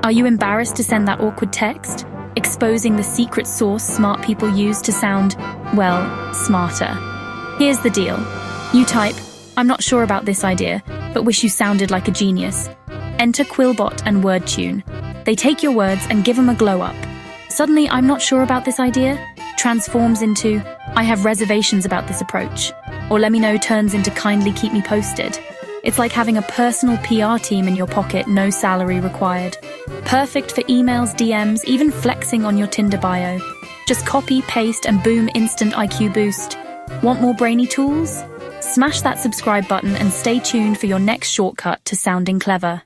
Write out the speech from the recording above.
Are you embarrassed to send that awkward text? Exposing the secret sauce smart people use to sound, well, smarter. Here's the deal. You type, "I'm not sure about this idea, but wish you sounded like a genius." Enter QuillBot and Wordtune. They take your words and give them a glow up. Suddenly, "I'm not sure about this idea" transforms into, "I have reservations about this approach." Or "let me know" turns into "kindly keep me posted." It's like having a personal PR team in your pocket, no salary required. Perfect for emails, DMs, even flexing on your Tinder bio. Just copy, paste, and boom, instant IQ boost. Want more brainy tools? Smash that subscribe button and stay tuned for your next shortcut to sounding clever.